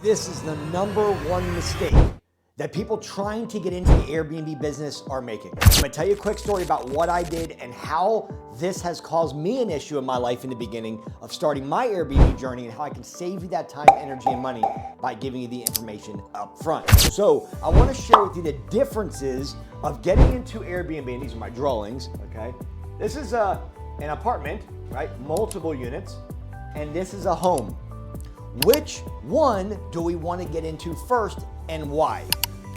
This is the #1 mistake that people trying to get into the Airbnb business are making. I'm gonna tell you a quick story about what I did and how this has caused me an issue in my life in the beginning of starting my Airbnb journey, and how I can save you that time, energy, and money by giving you the information up front. So I wanna share with you the differences of getting into Airbnb, and these are my drawings, okay? This is an apartment, right? Multiple units, and this is a home. Which one do we want to get into first, and why?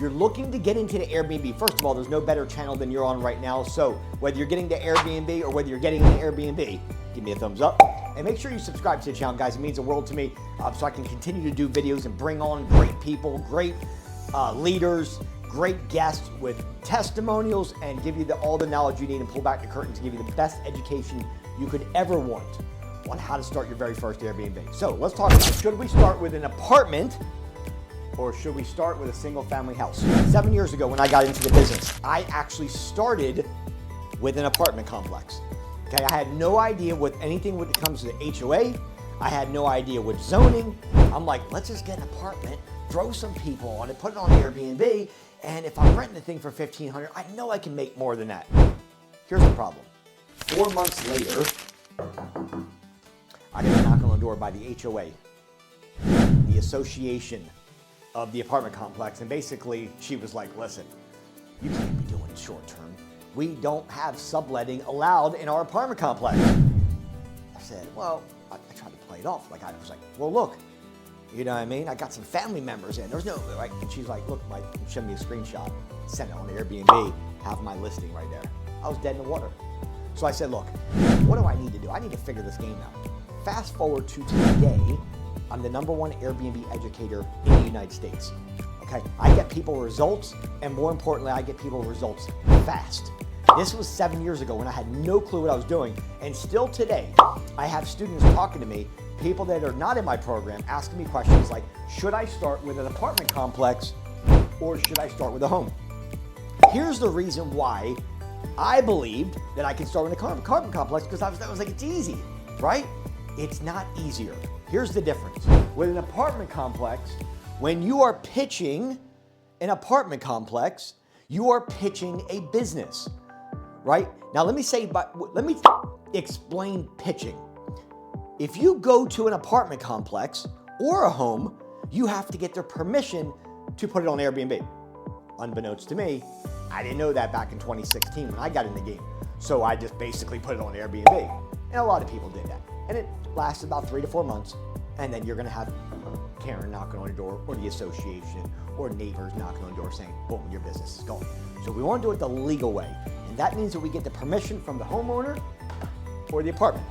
You're looking to get into the Airbnb. First of all, there's no better channel than you're on right now. So whether you're getting to Airbnb or whether you're getting into Airbnb, give me a thumbs up. And make sure you subscribe to the channel, guys. It means the world to me, so I can continue to do videos and bring on great people, great leaders, great guests with testimonials, and give you all the knowledge you need and pull back the curtain to give you the best education you could ever want on how to start your very first Airbnb. So let's talk about, should we start with an apartment or should we start with a single family house? 7 years ago when I got into the business, I actually started with an apartment complex. Okay, I had no idea what anything when it comes to the HOA. I had no idea what zoning. I'm like, let's just get an apartment, throw some people on it, put it on Airbnb, and if I'm renting the thing for $1,500, I know I can make more than that. Here's the problem. 4 months later, I got a knock on the door by the HOA, the association of the apartment complex, and basically she was like, listen, you can't be doing short term. We don't have subletting allowed in our apartment complex. I said, well, I tried to play it off. Like I was like, well, look, you know what I mean? I got some family members in. There's no, right? And she's like, look, Mike, show me a screenshot, send it on Airbnb, have my listing right there. I was dead in the water. So I said, look, what do I need to do? I need to figure this game out. Fast forward to today, I'm the #1 Airbnb educator in the United States. Okay, I get people results, and more importantly, I get people results fast. This was 7 years ago when I had no clue what I was doing, and still today, I have students talking to me, people that are not in my program, asking me questions like, should I start with an apartment complex or should I start with a home? Here's the reason why I believed that I could start with an apartment complex, because I was like, it's easy, right? It's not easier. Here's the difference. With an apartment complex, when you are pitching an apartment complex, you are pitching a business, right? Now let me explain pitching. If you go to an apartment complex or a home, you have to get their permission to put it on Airbnb. Unbeknownst to me, I didn't know that back in 2016 when I got in the game. So I just basically put it on Airbnb. And a lot of people did that. And it lasted about 3 to 4 months. And then you're gonna have Karen knocking on your door, or the association, or neighbors knocking on the door saying, boom, your business is gone. So we wanna do it the legal way. And that means that we get the permission from the homeowner or the apartment.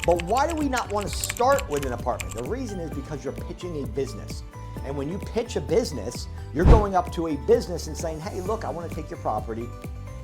But why do we not wanna start with an apartment? The reason is because you're pitching a business. And when you pitch a business, you're going up to a business and saying, hey, look, I wanna take your property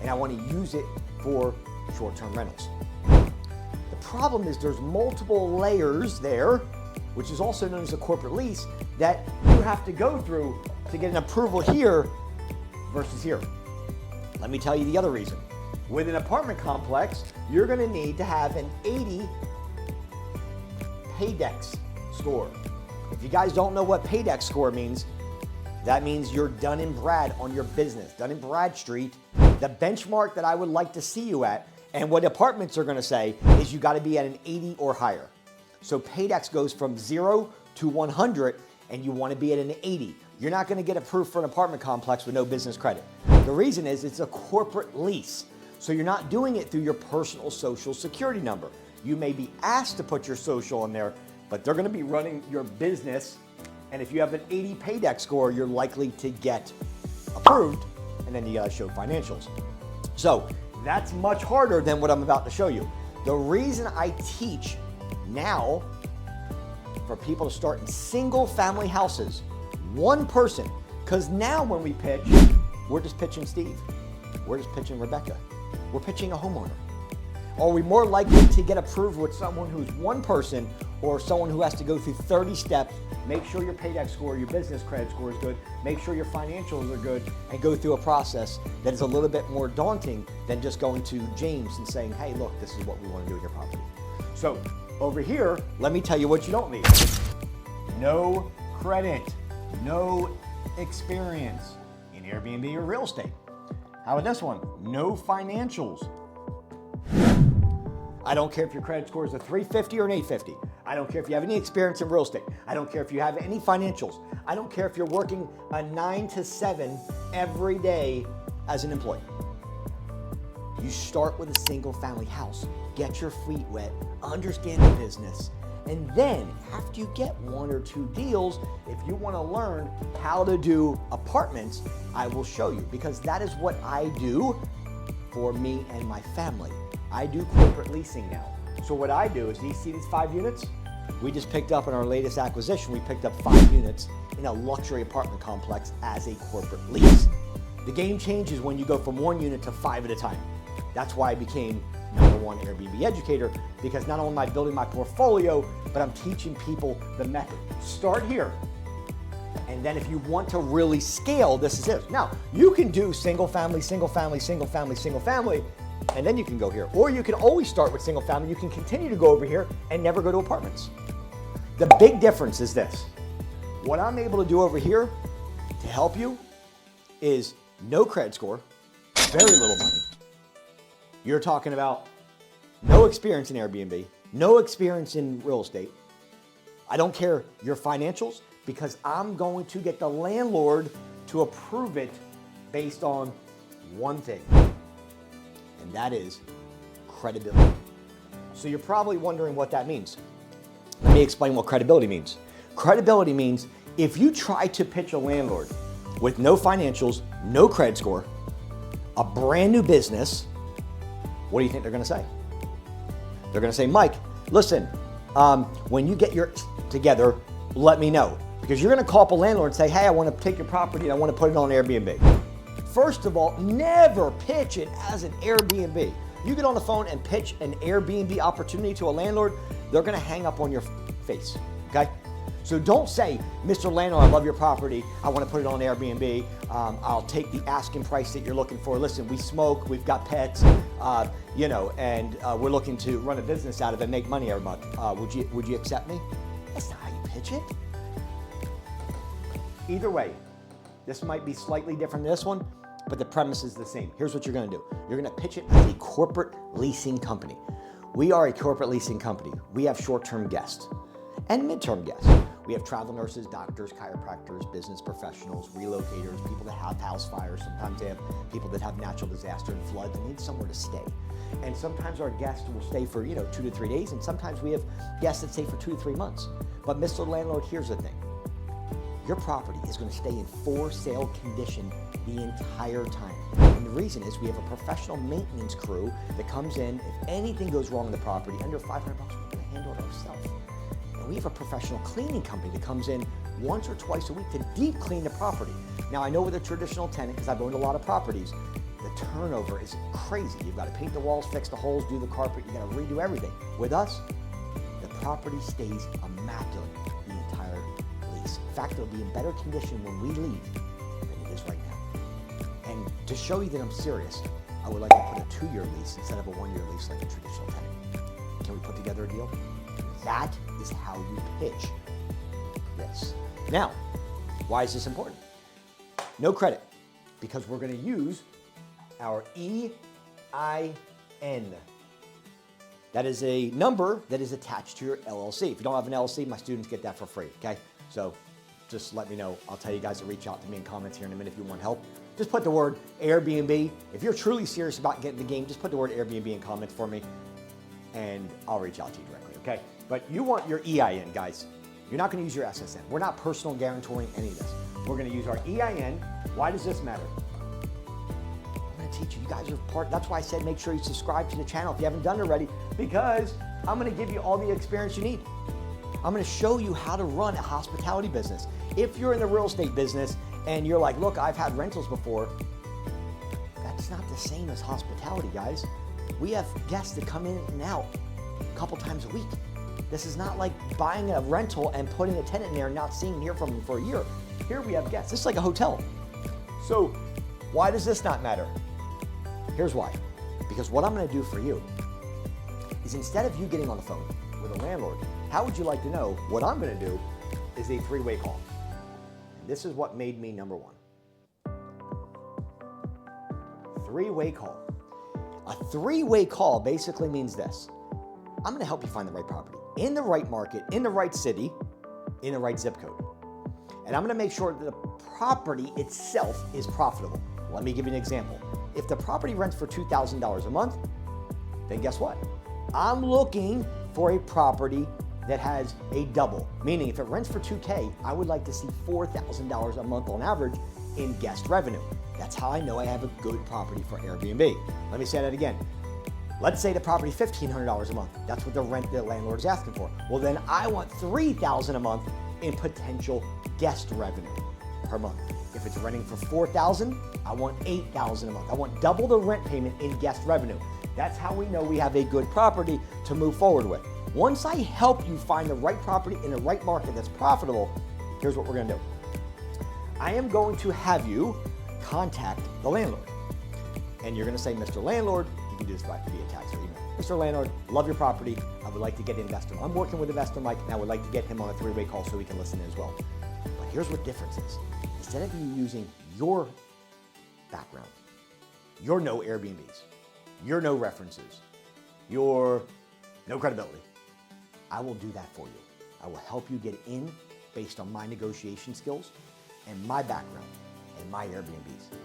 and I wanna use it for short-term rentals. The problem is there's multiple layers there, which is also known as a corporate lease, that you have to go through to get an approval here versus here. Let me tell you the other reason. With an apartment complex, you're gonna need to have an 80 Paydex score. If you guys don't know what Paydex score means, that means you're Dun & Brad on your business. Dun & Bradstreet, the benchmark that I would like to see you at, and what apartments are gonna say is you gotta be at an 80 or higher. So Paydex goes from 0 to 100, and you wanna be at an 80. You're not gonna get approved for an apartment complex with no business credit. The reason is it's a corporate lease. So you're not doing it through your personal social security number. You may be asked to put your social in there, but they're gonna be running your business. And if you have an 80 Paydex score, you're likely to get approved, and then you gotta show financials. So that's much harder than what I'm about to show you. The reason I teach now for people to start in single family houses, one person, because now when we pitch, we're just pitching Steve, we're just pitching Rebecca, we're pitching a homeowner. Are we more likely to get approved with someone who's one person or someone who has to go through 30 steps, make sure your Paydex score, your business credit score is good, make sure your financials are good, and go through a process that is a little bit more daunting than just going to James and saying, hey, look, this is what we want to do with your property. So over here, let me tell you what you don't need. No credit, no experience in Airbnb or real estate. How about this one? No financials. I don't care if your credit score is a 350 or an 850. I don't care if you have any experience in real estate. I don't care if you have any financials. I don't care if you're working a 9 to 7 every day as an employee. You start with a single family house, get your feet wet, understand the business, and then after you get 1 or 2 deals, if you want to learn how to do apartments, I will show you, because that is what I do for me and my family. I do corporate leasing now. So what I do is, you see these 5 units? We just picked up in our latest acquisition, we picked up 5 units in a luxury apartment complex as a corporate lease. The game changes when you go from 1 unit to 5 at a time. That's why I became #1 Airbnb educator, because not only am I building my portfolio, but I'm teaching people the method. Start here. And then if you want to really scale, this is it. Now, you can do single family, single family, single family, single family, and then you can go here. Or you can always start with single family. You can continue to go over here and never go to apartments. The big difference is this. What I'm able to do over here to help you is no credit score, very little money. You're talking about no experience in Airbnb, no experience in real estate. I don't care your financials, because I'm going to get the landlord to approve it based on one thing, and that is credibility. So you're probably wondering what that means. Let me explain what credibility means. Credibility means if you try to pitch a landlord with no financials, no credit score, a brand new business, what do you think they're gonna say? They're gonna say, Mike, listen, when you get your together, let me know. Because you're gonna call up a landlord and say, hey, I wanna take your property and I wanna put it on Airbnb. First of all, never pitch it as an Airbnb. You get on the phone and pitch an Airbnb opportunity to a landlord, they're gonna hang up on your face, okay? So don't say, Mr. Landlord, I love your property, I wanna put it on Airbnb, I'll take the asking price that you're looking for. Listen, we smoke, we've got pets, and we're looking to run a business out of it, make money every month. Would you accept me? That's not how you pitch it. Either way, this might be slightly different than this one, but the premise is the same. Here's what you're gonna do. You're gonna pitch it as a corporate leasing company. We are a corporate leasing company. We have short-term guests and midterm guests. We have travel nurses, doctors, chiropractors, business professionals, relocators, people that have house fires. Sometimes they have people that have natural disaster and floods and need somewhere to stay. And sometimes our guests will stay for 2 to 3 days, and sometimes we have guests that stay for 2 to 3 months. But Mr. Landlord, here's the thing. Your property is going to stay in for sale condition the entire time. And the reason is we have a professional maintenance crew that comes in. If anything goes wrong in the property, under $500, we're going to handle it ourselves. And we have a professional cleaning company that comes in once or twice a week to deep clean the property. Now, I know with a traditional tenant, because I've owned a lot of properties, the turnover is crazy. You've got to paint the walls, fix the holes, do the carpet, you got to redo everything. With us, the property stays immaculate the entire lease. In fact, it'll be in better condition when we leave than it is right now. And to show you that I'm serious, I would like to put a 2-year lease instead of a 1-year lease like a traditional tenant. Can we put together a deal? That is how you pitch this. Now, why is this important? No credit, because we're going to use our EIN. That is a number that is attached to your LLC. If you don't have an LLC, my students get that for free, okay? So just let me know. I'll tell you guys to reach out to me in comments here in a minute if you want help. Just put the word Airbnb. If you're truly serious about getting the game, just put the word Airbnb in comments for me and I'll reach out to you directly, okay? But you want your EIN, guys. You're not gonna use your SSN. We're not personal guaranteeing any of this. We're gonna use our EIN. Why does this matter? I'm gonna teach you. You guys are part, that's why I said make sure you subscribe to the channel if you haven't done it already, because I'm gonna give you all the experience you need. I'm gonna show you how to run a hospitality business. If you're in the real estate business and you're like, look, I've had rentals before, that's not the same as hospitality, guys. We have guests that come in and out a couple times a week. This is not like buying a rental and putting a tenant in there and not seeing and hear from them for a year. Here we have guests. This is like a hotel. So why does this not matter? Here's why. Because what I'm gonna do for you is, instead of you getting on the phone with a landlord, how would you like to know what I'm gonna do is a 3-way call. This is what made me number one. Three-way call. A three-way call basically means this. I'm gonna help you find the right property, in the right market, in the right city, in the right zip code. And I'm gonna make sure that the property itself is profitable. Let me give you an example. If the property rents for $2,000 a month, then guess what? I'm looking for a property that has a double, meaning if it rents for $2K, I would like to see $4,000 a month on average in guest revenue. That's how I know I have a good property for Airbnb. Let me say that again. Let's say the property is $1,500 a month. That's what the landlord is asking for. Well, then I want $3,000 a month in potential guest revenue per month. If it's renting for $4,000, I want $8,000 a month. I want double the rent payment in guest revenue. That's how we know we have a good property to move forward with. Once I help you find the right property in the right market that's profitable, here's what we're gonna do. I am going to have you contact the landlord. And you're gonna say, Mr. Landlord, you can do this via text or email. Mr. Landlord, love your property. I would like to get Investor. I'm working with Investor Mike, and I would like to get him on a three-way call so he can listen as well. But here's what the difference is. Instead of you using your background, your no Airbnbs, your no references, your no credibility, I will do that for you. I will help you get in based on my negotiation skills and my background and my Airbnbs.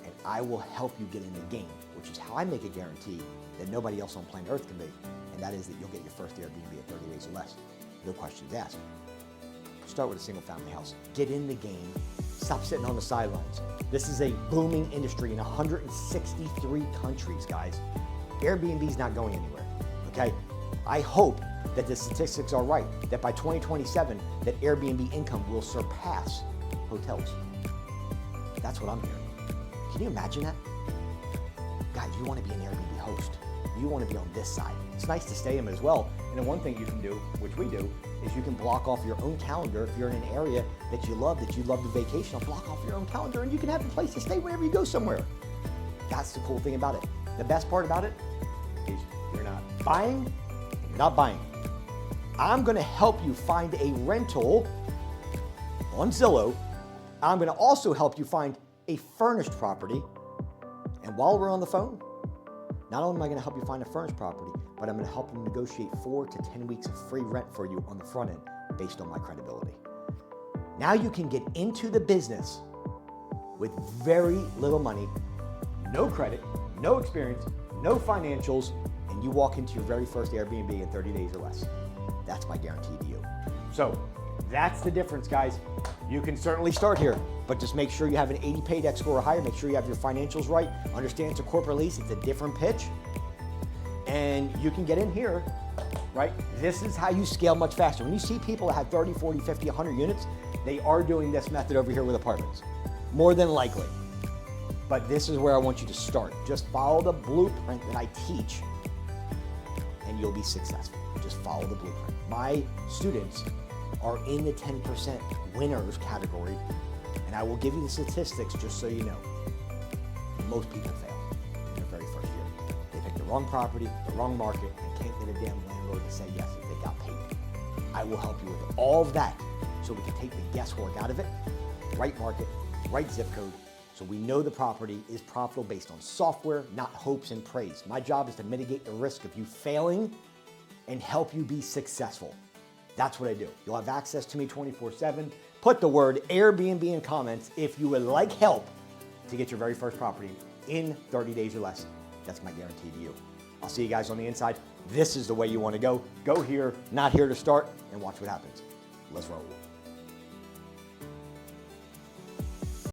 And I will help you get in the game, which is how I make a guarantee that nobody else on planet Earth can be. And that is that you'll get your first Airbnb at 30 days or less. No questions asked. Start with a single family house. Get in the game. Stop sitting on the sidelines. This is a booming industry in 163 countries, guys. Airbnb's not going anywhere, okay? I hope that the statistics are right, that by 2027, that Airbnb income will surpass hotels. That's what I'm hearing. Can you imagine that? Guys, you want to be an Airbnb host. You want to be on this side. It's nice to stay in as well. And then one thing you can do, which we do, is you can block off your own calendar. If you're in an area that you love to vacation, block off your own calendar and you can have a place to stay whenever you go somewhere. That's the cool thing about it. The best part about it is you're not buying and you're not buying. I'm gonna help you find a rental on Zillow. I'm gonna also help you find a furnished property. And while we're on the phone, not only am I gonna help you find a furnished property, but I'm gonna help you negotiate 4 to 10 weeks of free rent for you on the front end based on my credibility. Now you can get into the business with very little money, no credit, no experience, no financials, and you walk into your very first Airbnb in 30 days or less. That's my guarantee to you. So that's the difference, guys. You can certainly start here, but just make sure you have an 80 paydex score or higher. Make sure you have your financials right. Understand it's a corporate lease. It's a different pitch. And you can get in here, right? This is how you scale much faster. When you see people that have 30, 40, 50, 100 units, they are doing this method over here with apartments, more than likely. But this is where I want you to start. Just follow the blueprint that I teach and you'll be successful. Just follow the blueprint. My students are in the 10% winners category, and I will give you the statistics just so you know. Most people fail in their very first year. They pick the wrong property, the wrong market, and can't get a damn landlord to say yes if they got paid. I will help you with all of that so we can take the guesswork out of it. Right market, right zip code, so we know the property is profitable based on software, not hopes and praise. My job is to mitigate the risk of you failing and help you be successful. That's what I do. You'll have access to me 24/7. Put the word Airbnb in comments if you would like help to get your very first property in 30 days or less. That's my guarantee to you. I'll see you guys on the inside. This is the way you want to go. Go here, not here to start, and watch what happens. Let's roll.